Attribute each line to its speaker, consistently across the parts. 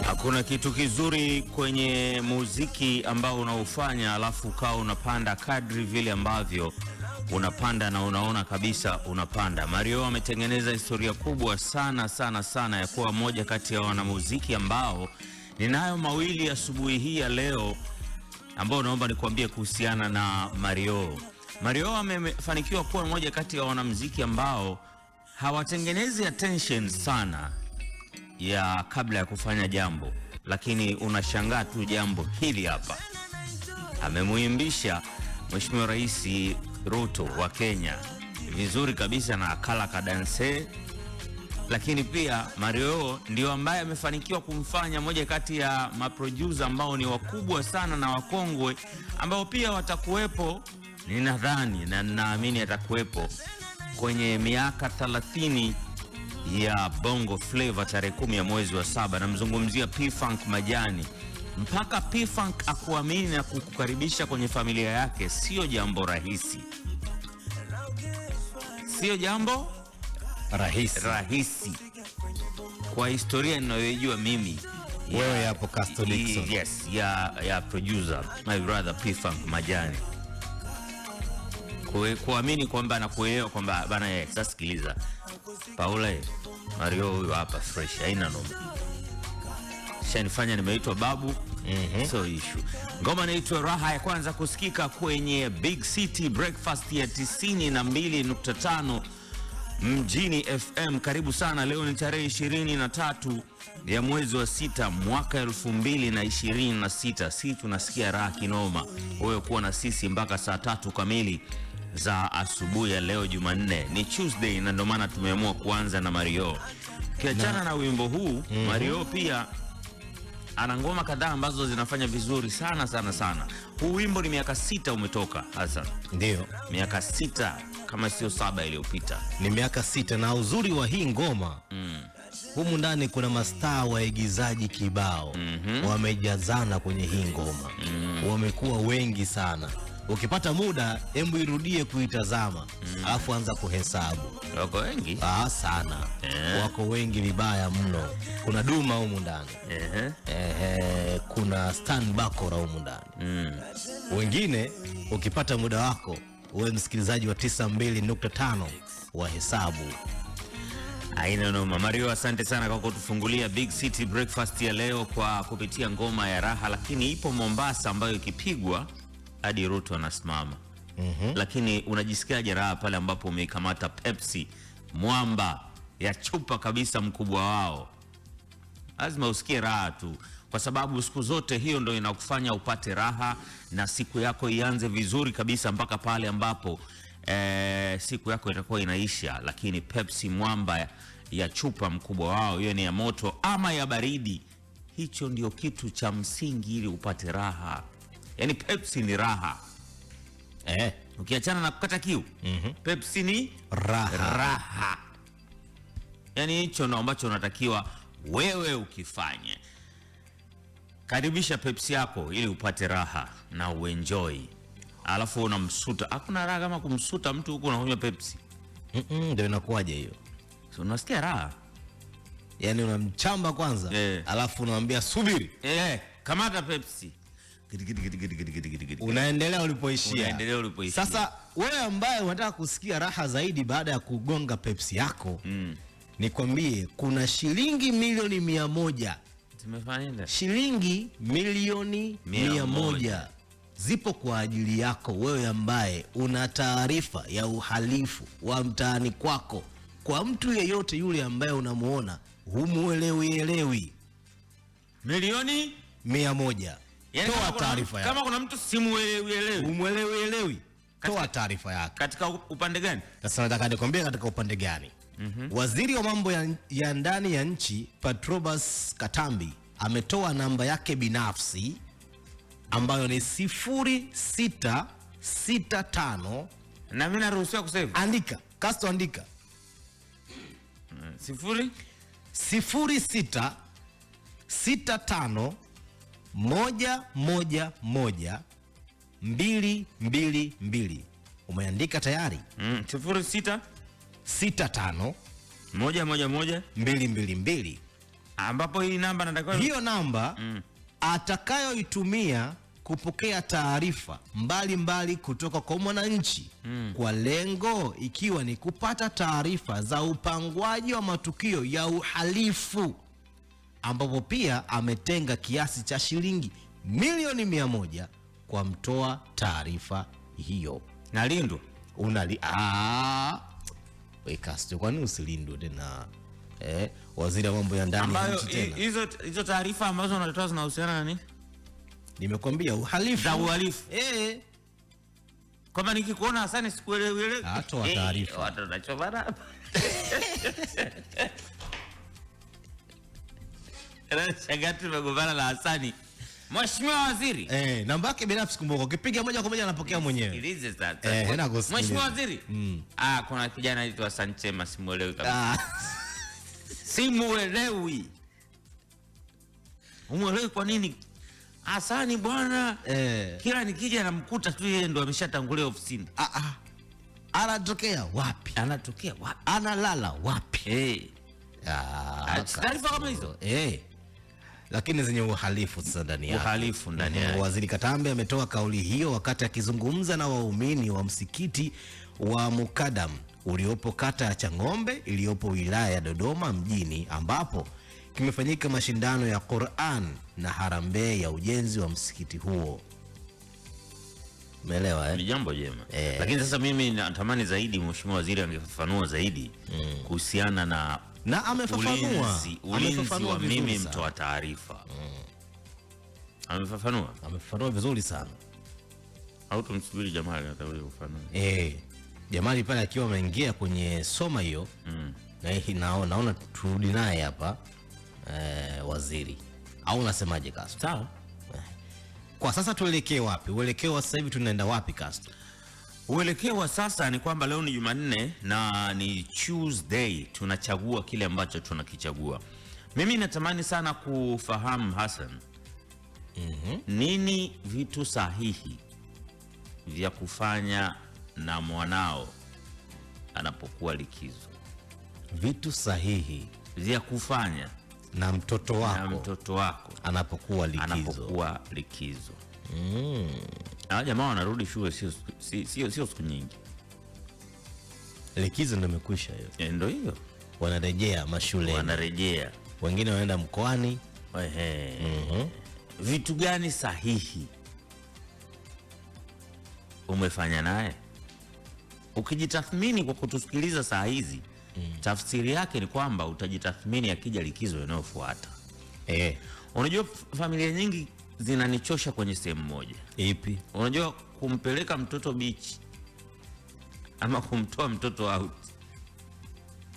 Speaker 1: Hakuna kitu kizuri kwenye muziki ambao unaufanya alafu ukawa unapanda kadri vile ambavyo unapanda na unaona kabisa unapanda. Mario ametengeneza historia kubwa sana ya kuwa moja kati ya wanamuziki ambao ninayo mawili asubuhi hii ya leo ambao naomba nikuambie kuhusiana na Mario. Mario amefanikiwa kuwa moja kati ya wanamuziki ambao hawatengenezi attention sana ya kabla ya kufanya jambo, lakini unashangaa tu jambo hili hapa. Amemuimbisha Mheshimiwa Rais Ruto wa Kenya vizuri kabisa na akala kadanse, lakini pia Mario ndio ambaye amefanikiwa kumfanya moja kati ya maproducer ambao ni wakubwa sana na wakongwe ambao pia watakuwepo, ninadhani na ninaamini atakuwepo kwenye miaka 30 ya Bongo Flava tarehe 10 ya mwezi wa 7. Namzungumzia P-Funk Majani. Mpaka P-Funk akuamini na kukukaribisha kwenye familia yake sio jambo rahisi. Sio jambo rahisi. Kwa historia ninayojua mimi,
Speaker 2: wewe hapo Casto Dixon.
Speaker 1: Yes, ya producer my brother P-Funk Majani. Kuamini kwamba na kuelewa kwamba bana yeye sasa sikiliza. Paula Mario huyu hapa fresh, haina noma. Shanifanya nimeitwa babu. So issue. Ngoma inaitwa Raha ya kwanza kusikika kwenye Big City Breakfast ya 92.5 Mjini FM. Karibu sana. Leo ni tarehe 23 ya mwezi wa 6 mwaka 2026. Sisi tunasikia raha kinoma. Wewe kuwa na sisi mpaka saa 3 kamili za asubuhi ya leo Jumanne. Ni Tuesday na ndio maana tumeamua kuanza na Mario. Kiachana na wimbo huu, Mario pia ana ngoma kadhaa ambazo zinafanya vizuri sana. Huu wimbo ni miaka 6 umetoka Hassan.
Speaker 2: Ndio.
Speaker 1: Miaka 6 kama sio 7 iliyopita.
Speaker 2: Ni miaka 6 na uzuri wa hii ngoma humu ndani kuna mastaa waigizaji kibao wamejazana kwenye hii ngoma. Wamekuwa wengi sana. Ukipata muda hebu irudie kuitazama alafu anza kuhesabu.
Speaker 1: Wako wengi?
Speaker 2: Sana. Wako wengi vibaya mno. Kuna Duma humu ndani. Kuna Stan Bakora humu ndani. Wengine ukipata muda wako uwe msikilizaji wa 92.5 wa hesabu.
Speaker 1: Haina noma. Mario, asante sana kwa kutufungulia Big City Breakfast ya leo kwa kupitia ngoma ya Raha, lakini ipo Mombasa ambayo ikipigwa hadi Ruto anasimama. Lakini unajisikiaje raha pale ambapo umeikamata Pepsi mwamba ya chupa kabisa mkubwa wao? Lazima usikie raha tu, kwa sababu siku zote hiyo ndio inakufanya upate raha na siku yako ianze vizuri kabisa mpaka pale ambapo siku yako itakuwa inaisha. Lakini Pepsi mwamba ya chupa mkubwa wao, hiyo ni ya moto ama ya baridi, hicho ndio kitu cha msingi ili upate raha. Yani Pepsi ni raha. Ukiachana na kukata kiu, Pepsi ni raha. Yani hicho ndio ambacho unatakiwa wewe ukifanye. Karibisha Pepsi yako ili upate raha na uenjoy. Alafu unamsuta. Hakuna raha kama kumsuta mtu huko unakunywa Pepsi.
Speaker 2: Ndio inakuwaje hiyo?
Speaker 1: So unasikia raha.
Speaker 2: Yani unamchamba kwanza, alafu unamwambia subiri.
Speaker 1: Kamata Pepsi.
Speaker 2: Unaendelea ulipoishia.
Speaker 1: Sasa
Speaker 2: wewe ambaye unataka kusikia raha zaidi baada ya kugonga Pepsi yako, nikwambie kuna shilingi milioni 100.
Speaker 1: Tumefanya
Speaker 2: shilingi milioni 100 zipo kwa ajili yako wewe ambaye una taarifa ya uhalifu wa mtaani kwako kwa mtu yeyote yule ambaye unamuona humuelewi.
Speaker 1: Milioni
Speaker 2: 100.
Speaker 1: Yani
Speaker 2: toa taarifa yako.
Speaker 1: Kama kuna mtu
Speaker 2: simuelewi, toa taarifa yako.
Speaker 1: Katika upande gani?
Speaker 2: Sasa nataka nikwambie katika upande gani. Waziri wa mambo ya ndani ya nchi Patrobas Katambi ametoa namba yake binafsi ambayo ni 0665.
Speaker 1: Na mimi naruhusiwa kusave.
Speaker 2: Andika, Casto andika. 0665 111 222. Umeandika tayari?
Speaker 1: 0665 111
Speaker 2: 222,
Speaker 1: ambapo hii namba natakiwa
Speaker 2: hiyo namba atakayoitumia kupokea taarifa mbalimbali kutoka kwa mwananchi kwa lengo ikiwa ni kupata taarifa za upangwaji wa matukio ya uhalifu, ambapo pia ametenga kiasi cha shilingi milioni 100 kwa mtoa taarifa hiyo.
Speaker 1: nalindwa.
Speaker 2: Wekasto, kwani usilindwe tena? Waziri wa mambo ya ndani
Speaker 1: ambayo
Speaker 2: tena.
Speaker 1: hizo taarifa ambazo unatoa zinahusiana na nini?
Speaker 2: Nimekwambia uhalifu.
Speaker 1: Za uhalifu. Kama nikikuona Hasani sikuelewi
Speaker 2: atoa taarifa.
Speaker 1: Watu wanachobana hapa. Shagati tumegombana na Hasani. Mheshimiwa Waziri.
Speaker 2: Namba yake binafsi kumbuka. Ukipiga moja kwa moja anapokea mwenyewe.
Speaker 1: Sikilize sasa. Mheshimiwa Waziri. Kuna kijana anaitwa Hassan Chema, simuelewi kabisa. Simuelewi. Umuelewi kwa nini? Hasani bwana, kila nikija namkuta tu yeye ndo ameshatangulia ofisini.
Speaker 2: Anatokea wapi? Analala wapi?
Speaker 1: Taarifa kama hizo.
Speaker 2: Lakini zenye uhalifu sasa ndani yake.
Speaker 1: Uhalifu ndani yake.
Speaker 2: Waziri Katambe ametoa kauli hiyo wakati akizungumza na waumini wa msikiti wa Mukadam uliopo kata ya Chang'ombe iliyopo wilaya ya Dodoma mjini, ambapo kimefanyika mashindano ya Qur'an na harambee ya ujenzi wa msikiti huo. Umeelewa
Speaker 1: Ni jambo jema. Lakini sasa mimi natamani zaidi Mheshimiwa Waziri angefafanua zaidi kuhusiana na
Speaker 2: amefafanua
Speaker 1: wa mimi mtoa taarifa. Amefafanua vizuri sana. Au tumsubiri Jamali atakuja kufafanua.
Speaker 2: Jamali pale akiwa ameingia kwenye soma hiyo. Na hii naona turudi naye hapa waziri. Au unasemaje Castro?
Speaker 1: Sawa.
Speaker 2: Kwa sasa tuelekee wapi? Uelekeo wa sasa hivi tunaenda wapi Castro?
Speaker 1: Uelekeo wa sasa ni kwamba leo ni Jumanne na ni Tuesday, tunachagua kile ambacho tunakichagua. Mimi natamani sana kufahamu Hassan, nini vitu sahihi vya kufanya na mwanao anapokuwa likizo?
Speaker 2: Vitu sahihi
Speaker 1: vya kufanya
Speaker 2: na mtoto wako anapokuwa
Speaker 1: likizo. Jamaa wanarudi shule sio siku nyingi.
Speaker 2: Likizo ndio imekwisha hiyo.
Speaker 1: Ndio hiyo.
Speaker 2: Wanarejea mashule. Wengine wanaenda mkoani.
Speaker 1: Vitu gani sahihi umefanya naye? Ukijitathmini kwa kutusikiliza saa hizi, tafsiri yake ni kwamba utajitathmini akija likizo inayofuata. Unajua familia nyingi zinanichosha kwenye sehemu moja.
Speaker 2: Ipi?
Speaker 1: Unajua kumpeleka mtoto beach ama kumtoa mtoto out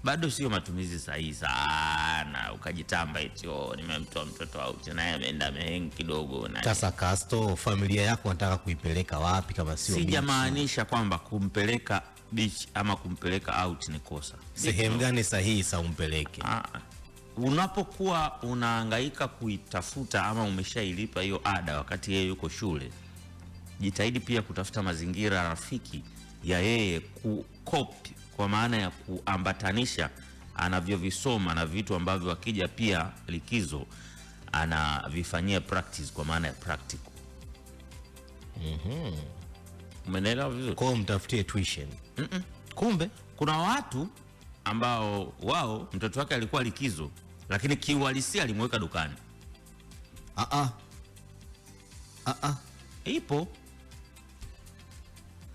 Speaker 1: bado sio matumizi sahihi sana. Ukajitamba eti nimemtoa mtoto out naye ameenda meheng kidogo na.
Speaker 2: Sasa Castro, familia yako nataka kuipeleka wapi kama sio beach?
Speaker 1: Sijamaanisha kwamba kumpeleka beach ama kumpeleka out ni kosa.
Speaker 2: Sehemu gani sahihi sa umpeleke?
Speaker 1: Unapokuwa unahangaika kuitafuta ama umeshailipa hiyo ada wakati yeye yuko shule, jitahidi pia kutafuta mazingira rafiki ya yeye kukopi, kwa maana ya kuambatanisha anavyovisoma na vitu ambavyo akija pia likizo anavifanyia practice, kwa maana ya practical. Umeelewa vizuri?
Speaker 2: Kwa mtafutie tuition. Kumbe
Speaker 1: kuna watu ambao wao mtoto wake alikuwa likizo lakini kiuhalisia alimweka dukani. Ipo.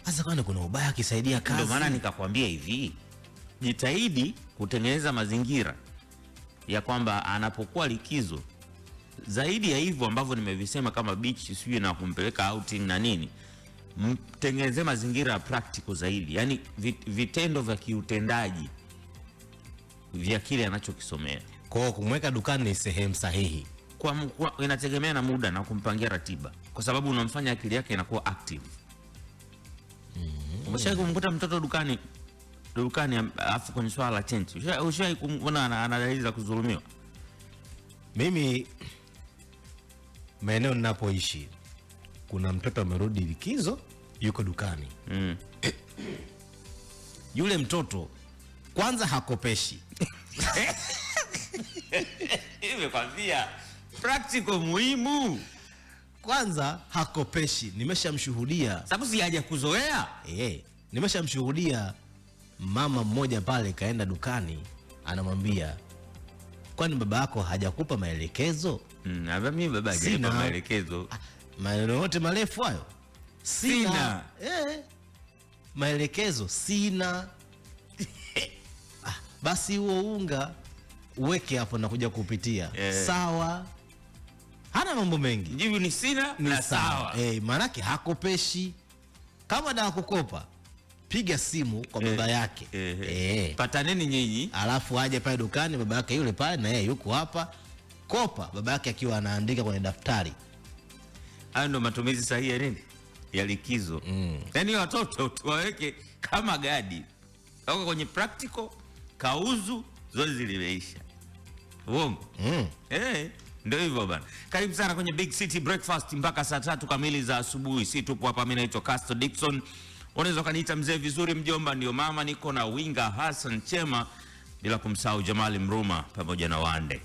Speaker 2: Sasa kwani kuna ubaya akisaidia kazi?
Speaker 1: Ndio maana nikakwambia hivi, jitahidi kutengeneza mazingira ya kwamba anapokuwa likizo, zaidi ya hivyo ambavyo nimevisema kama beach sio na kumpeleka outing na nini, mtengeneze mazingira ya practical zaidi, yani vitendo vya kiutendaji vya kile anachokisomea.
Speaker 2: Kwa kumweka dukani ni sehemu sahihi.
Speaker 1: Inategemea na muda na kumpangia ratiba, kwa sababu unamfanya akili yake inakuwa active. Umeshawahi kumkuta mtoto dukani afu kwenye swala la change? Ushawahi kumwona ana dalili za kudhulumiwa?
Speaker 2: Mimi maeneo ninapoishi kuna mtoto amerudi likizo yuko dukani. Yule mtoto Kwanza hakopeshi.
Speaker 1: Nimekwambia practical muhimu.
Speaker 2: Kwanza hakopeshi, nimeshamshuhudia.
Speaker 1: Sababu si haja kuzoea.
Speaker 2: Nimeshamshuhudia mama mmoja pale kaenda dukani, anamwambia, kwani baba yako hajakupa maelekezo?
Speaker 1: Mimi baba hajanipa maelekezo.
Speaker 2: Maneno yote marefu hayo. Sina. Maelekezo sina. Basi huo unga uweke hapo na kuja kupitia. Sawa. Hana mambo mengi.
Speaker 1: Jibu ni sina na sawa.
Speaker 2: Maanake hakopeshi. Kama da kukopa, piga simu kwa baba yake.
Speaker 1: Pataneni nyinyi.
Speaker 2: Alafu aje pale dukani, baba yake yule pale na yeye yuko hapa. Kopa, baba yake akiwa anaandika kwenye daftari.
Speaker 1: Hayo ndo matumizi sahihi ya nini? Ya likizo. Yaani watoto tuwaweke kama gadi. Wako kwenye practical, kauzu, zoezi limeisha. Uongo? Ndio hivyo bana. Karibu sana kwenye Big City Breakfast mpaka saa 3 kamili za asubuhi. Si tupo hapa, mimi naitwa Castro Dickson. Unaweza kaniita mzee vizuri, mjomba ndio mama. Niko na Winga Hassan Chema, bila kumsahau Jamali Mruma pamoja na Wande.